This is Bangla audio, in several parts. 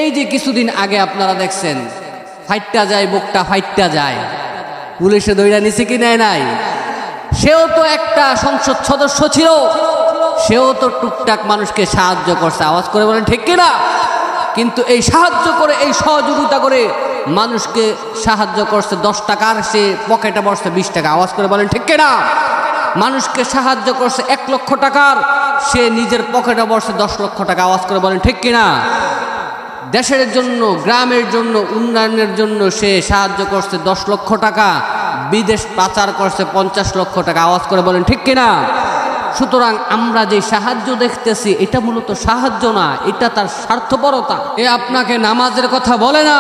এই যে কিছুদিন আগে আপনারা দেখছেন ফাইটটা যায়, বুকটা ফাইটটা যায়, পুলিশে দইরা নিছে কি নেয় নাই? সেও তো একটা সংসদ সদস্য ছিল, সেও তো টুকটাক মানুষকে সাহায্য করছে, আওয়াজ করে বলেন ঠিক কিনা? কিন্তু এই সাহায্য করে, এই সহযোগিতা করে মানুষকে সাহায্য করছে 10 টাকার, সে পকেটে বসছে 20 টাকা, আওয়াজ করে বলেন ঠিক কিনা? মানুষকে সাহায্য করছে 1 লক্ষ টাকার, সে নিজের পকেটে বসছে 10 লক্ষ টাকা, আওয়াজ করে বলেন ঠিক কিনা? দেশের জন্য, গ্রামের জন্য, উন্নয়নের জন্য সে সাহায্য করছে 10 লক্ষ টাকা, বিদেশ পাচার করছে 50 লক্ষ টাকা, আওয়াজ করে বলেন ঠিক কিনা? সুতরাং আমরা যে সাহায্য দেখতেছি এটা মূলত সাহায্য না, এটা তার স্বার্থপরতা। এ আপনাকে নামাজের কথা বলে না,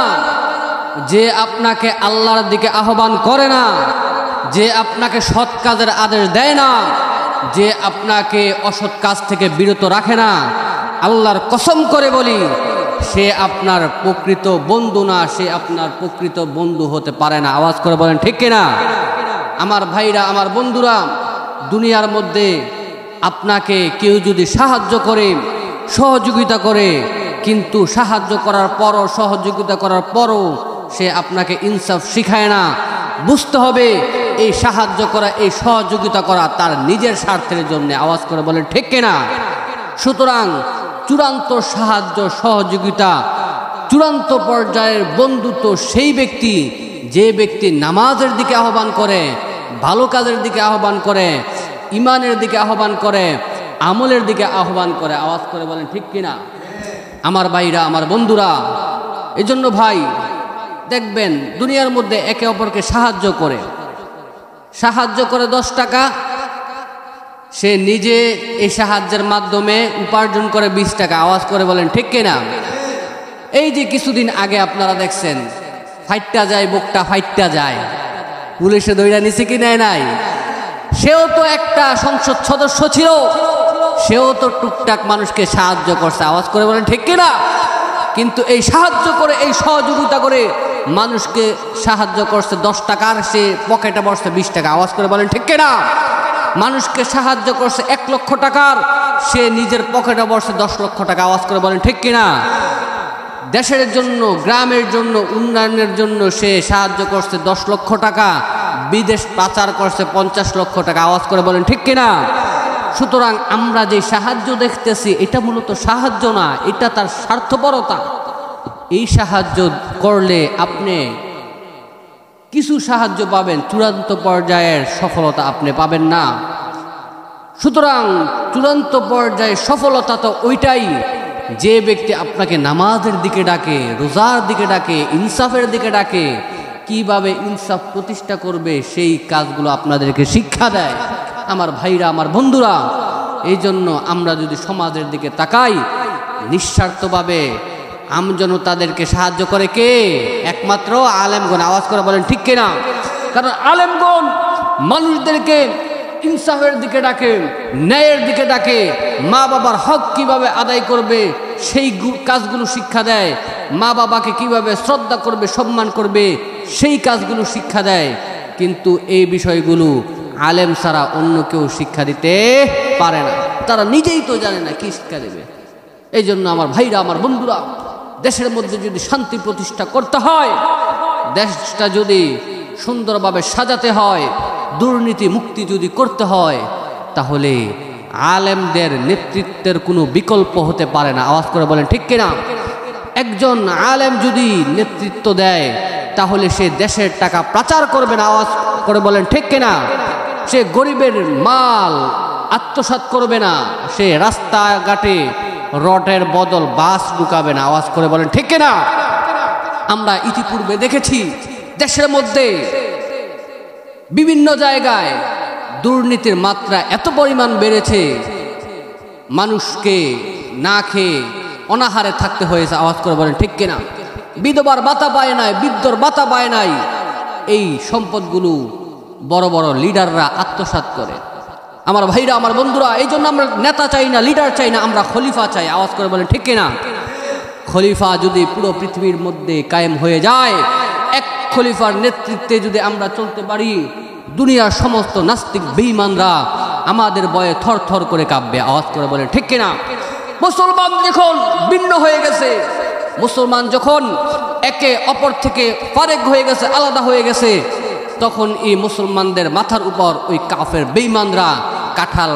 যে আপনাকে আল্লাহর দিকে আহ্বান করে না, যে আপনাকে সৎ কাজের আদেশ দেয় না, যে আপনাকে অসৎ কাজ থেকে বিরত রাখে না, আল্লাহর কসম করে বলি সে আপনার প্রকৃত বন্ধু না, সে আপনার প্রকৃত বন্ধু হতে পারে না, আওয়াজ করে বলেন ঠিক কিনা? আমার ভাইরা, আমার বন্ধুরা, দুনিয়ার মধ্যে আপনাকে কেউ যদি সাহায্য করে, সহযোগিতা করে, কিন্তু সাহায্য করার পরও, সহযোগিতা করার পরও সে আপনাকে ইনসাফ শিখায় না, বুঝতে হবে এই সাহায্য করা, এই সহযোগিতা করা তার নিজের স্বার্থের জন্য, আওয়াজ করে বলেন ঠিক কিনা? সুতরাং চূড়ান্ত সাহায্য, সহযোগিতা, চূড়ান্ত পর্যায়ের বন্ধুত্ব সেই ব্যক্তি, যে ব্যক্তি নামাজের দিকে আহ্বান করে, ভালো কাজের দিকে আহ্বান করে, ইমানের দিকে আহ্বান করে, আমলের দিকে আহ্বান করে, আওয়াজ করে বলেন ঠিক কিনা? আমার ভাইরা, আমার বন্ধুরা, এজন্য ভাই দেখবেন দুনিয়ার মধ্যে একে অপরকে সাহায্য করে 10 টাকা, সে নিজে এই সাহায্যের মাধ্যমে উপার্জন করে 20 টাকা, আওয়াজ করে বলেন ঠিক কিনা? এই যে কিছুদিন আগে আপনারা দেখছেন ফাইটটা যায়, বুকটা ফাইটটা যায়, পুলিশে দইরা নিছে কি নেয় নাই? সেও তো একটা সংসদ সদস্য ছিল, সেও তো টুকটাক মানুষকে সাহায্য করছে, আওয়াজ করে বলেন ঠিক কিনা? কিন্তু এই সাহায্য করে, এই সহযোগিতা করে মানুষকে সাহায্য করছে 10 টাকার, সে পকেটে বসছে 20 টাকা, আওয়াজ করে বলেন ঠিক কিনা? মানুষকে সাহায্য করছে 1 লক্ষ টাকার, সে নিজের পকেটে বসছে 10 লক্ষ টাকা, আওয়াজ করে বলেন ঠিক কিনা? দেশের জন্য, গ্রামের জন্য, উন্নয়নের জন্য সে সাহায্য করছে 10 লক্ষ টাকা, বিদেশ পাচার করছে 50 লক্ষ টাকা, আওয়াজ করে বলেন ঠিক কিনা? সুতরাং আমরা যে সাহায্য দেখতেছি এটা মূলত সাহায্য না, এটা তার স্বার্থপরতা। এই সাহায্য করলে আপনি কিছু সাহায্য পাবেন, চূড়ান্ত পর্যায়ের সফলতা আপনি পাবেন না। সুতরাং চূড়ান্ত পর্যায়ে সফলতা তো ওইটাই, যে ব্যক্তি আপনাকে নামাজের দিকে ডাকে, রোজার দিকে ডাকে, ইনসাফের দিকে ডাকে, কিভাবে ইনসাফ প্রতিষ্ঠা করবে সেই কাজগুলো আপনাদেরকে শিক্ষা দেয়। আমার ভাইরা, আমার বন্ধুরা, এই জন্য আমরা যদি সমাজের দিকে তাকাই, নিঃস্বার্থভাবে আমজনতাদেরকে সাহায্য করে কে? একমাত্র আলেমগণ, আওয়াজ করে বলেন ঠিক কিনা? কারণ আলেমগণ মানুষদেরকে ইনসাফের দিকে ডাকে, ন্যায়ের দিকে ডাকে, মা বাবার হক কিভাবে আদায় করবে সেই কাজগুলো শিক্ষা দেয়, মা বাবাকে কিভাবে শ্রদ্ধা করবে, সম্মান করবে সেই কাজগুলো শিক্ষা দেয়। কিন্তু এই বিষয়গুলো আলেম ছাড়া অন্য কেউ শিক্ষা দিতে পারে না, তারা নিজেই তো জানে না কি শিক্ষা দেবে। এই জন্য আমার ভাইরা, আমার বন্ধুরা, দেশের মধ্যে যদি শান্তি প্রতিষ্ঠা করতে হয়, দেশটা যদি সুন্দরভাবে সাজাতে হয়, দুর্নীতি মুক্তি যদি করতে হয়, তাহলে আলেমদের নেতৃত্বের কোনো বিকল্প হতে পারে না, আওয়াজ করে বলেন ঠিক কিনা? একজন আলেম যদি নেতৃত্ব দেয় তাহলে সে দেশের টাকা পাচার করবে না, আওয়াজ করে বলেন ঠিক কিনা? সে গরিবের মাল আত্মসাৎ করবে না, সে রাস্তাঘাটে রটের বদল বাস ঢুকাবে না, আওয়াজ করে বলেন ঠিক কিনা? আমরা ইতিপূর্বে দেখেছি দেশের মধ্যে বিভিন্ন জায়গায় দুর্নীতির মাত্রা এত পরিমাণ বেড়েছে, মানুষকে না খেয়ে অনাহারে থাকতে হয়েছে, আওয়াজ করে বলেন ঠিক কিনা? বিধবার ভাতা পায় নাই, বৃদ্ধর ভাতা পায় নাই, এই সম্পদগুলো বড় বড় লিডাররা আত্মসাৎ করে। আমার ভাইরা, আমার বন্ধুরা, এই জন্য আমরা নেতা চাই না, লিডার চাই না, আমরা খলিফা চাই, আওয়াজ করে বলেন ঠিক কিনা? খলিফা যদি পুরো পৃথিবীর মধ্যে কায়েম হয়ে যায়, এক খলিফার নেতৃত্বে যদি আমরা চলতে পারি, দুনিয়ার সমস্ত নাস্তিক বেঈমানরা আমাদের ভয়ে থর থর করে কাঁপবে, আওয়াজ করে বলেন ঠিক কিনা? মুসলমান যখন ভিন্ন হয়ে গেছে, মুসলমান যখন একে অপর থেকে ফারেক হয়ে গেছে, আলাদা হয়ে গেছে, তখন এই মুসলমানদের মাথার উপর ওই কাফের বেঈমানরা কাঁঠাল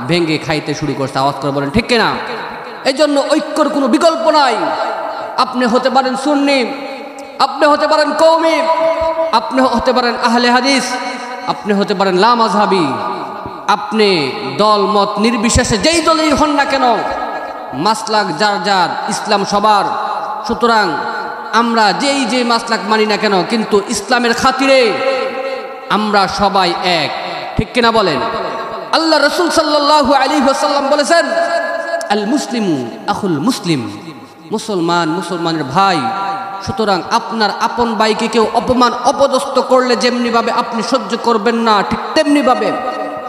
ভেঙে খাইতে শুরু করছে। আওয়াজ করে বলেন ঠিক কিনা? এই জন্য ঐক্যর কোনো বিকল্প নাই। আপনি হতে পারেন সুন্নি, আপনি হতে পারেন কওমি, আপনি হতে পারেন আহলে হাদিস, আপনি হতে পারেন লা মাযহাবি, আপনি দল মত নির্বিশেষে যেই দলেই হন না কেন, মাসলাক যার যার, ইসলাম সবার। সুতরাং আমরা যে মাসলাক মানি না কেন, কিন্তু ইসলামের খাতিরে আমরা সবাই এক, ঠিক কিনা বলেন? আল্লাহ রাসূল সাল্লাল্লাহু আলাইহি ওয়াসাল্লাম বলেছেন, আল মুসলিমু আখুল মুসলিম, মুসলমান মুসলমানের ভাই। সুতরাং আপনার আপন ভাইকে কেউ অপমান অপদস্থ করলে যেমনি ভাবে আপনি সহ্য করবেন না, ঠিক তেমনি ভাবে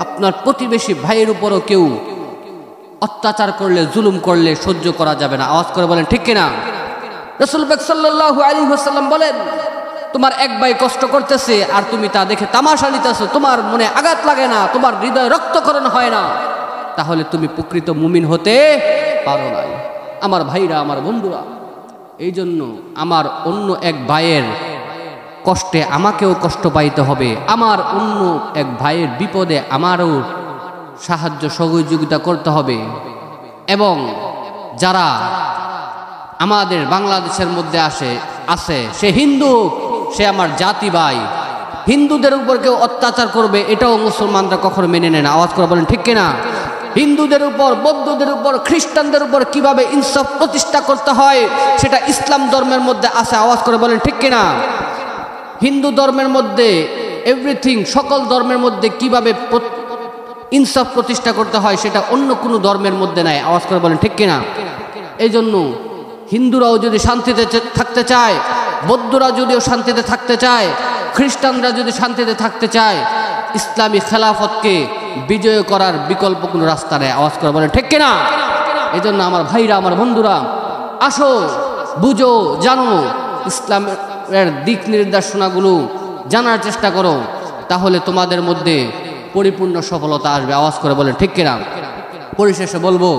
আপনার প্রতিবেশী ভাইয়ের উপরও কেউ অত্যাচার করলে, জুলুম করলে সহ্য করা যাবে না। আওয়াজ করে বলেন ঠিক কিনা? রাসূল পাক সাল্লাল্লাহু আলাইহি ওয়াসাল্লাম বলেন, তোমার এক ভাই কষ্ট করতেছে আর তুমি তা দেখে তামাশা নিতেছো, তোমার মনে আঘাত লাগে না, তোমার হৃদয় রক্তক্ষরণ হয় না, তাহলে তুমি প্রকৃত মুমিন হতে পারো না। আমার ভাইরা, আমার বন্ধুরা, এই জন্য আমার অন্য এক ভাইয়ের কষ্টে আমাকেও কষ্ট পাইতে হবে, আমার অন্য এক ভাইয়ের বিপদে আমারও সাহায্য সহযোগিতা করতে হবে। এবং যারা আমাদের বাংলাদেশের মধ্যে আছে, সে হিন্দু, সে আমার জাতি ভাই, হিন্দুদের উপর কেউ অত্যাচার করবে এটাও মুসলমানরা কখনো মেনে নেয় না। আওয়াজ করে বলেন ঠিক কিনা? হিন্দুদের উপর, বৌদ্ধদের উপর, খ্রিস্টানদের উপর কিভাবে ইনসাফ প্রতিষ্ঠা করতে হয় সেটা ইসলাম ধর্মের মধ্যে আছে। আওয়াজ করে বলেন ঠিক কিনা? হিন্দু ধর্মের মধ্যে এভরিথিং, সকল ধর্মের মধ্যে কিভাবে ইনসাফ প্রতিষ্ঠা করতে হয় সেটা অন্য কোনো ধর্মের মধ্যে নাই। আওয়াজ করে বলেন ঠিক কিনা? এই জন্য হিন্দুরাও যদি শান্তিতে থাকতে চায়, বৌদ্ধরা যদিও শান্তিতে থাকতে চায়, খ্রিস্টানরা যদি শান্তিতে থাকতে চায়, ইসলামী খেলাফতকে বিজয় করার বিকল্প কোনো রাস্তা নেই। আওয়াজ করে বলেন ঠিক কিনা? এই জন্য আমার ভাইরা, আমার বন্ধুরা, আসো, বুঝো, জানো, ইসলামের দিক নির্দেশনাগুলো জানার চেষ্টা করো, তাহলে তোমাদের মধ্যে পরিপূর্ণ সফলতা আসবে। আওয়াজ করে বলেন ঠিক কিনা? পরিশেষে বলবো,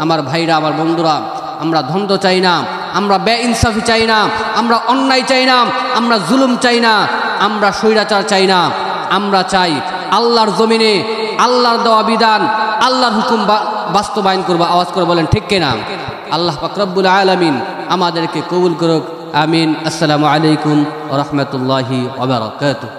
আমার ভাইরা, আমার বন্ধুরা, আমরা দ্বন্দ্ব চাই না, আমরা বেইনসাফি চাই না, আমরা অন্যায় চাই না, আমরা জুলুম চাই না, আমরা স্বৈরাচার চাই না। আমরা চাই আল্লাহর জমিনে আল্লাহর দেওয়া বিধান, আল্লাহর হুকুম বাস্তবায়ন করবো। আওয়াজ করে বলেন ঠিক কিনা? আল্লাহ পাক রব্বুল আলামিন আমাদেরকে কবুল করুক। আমিন। আসসালামু আলাইকুম ওয়া রাহমাতুল্লাহি ওয়া বারাকাতুহু।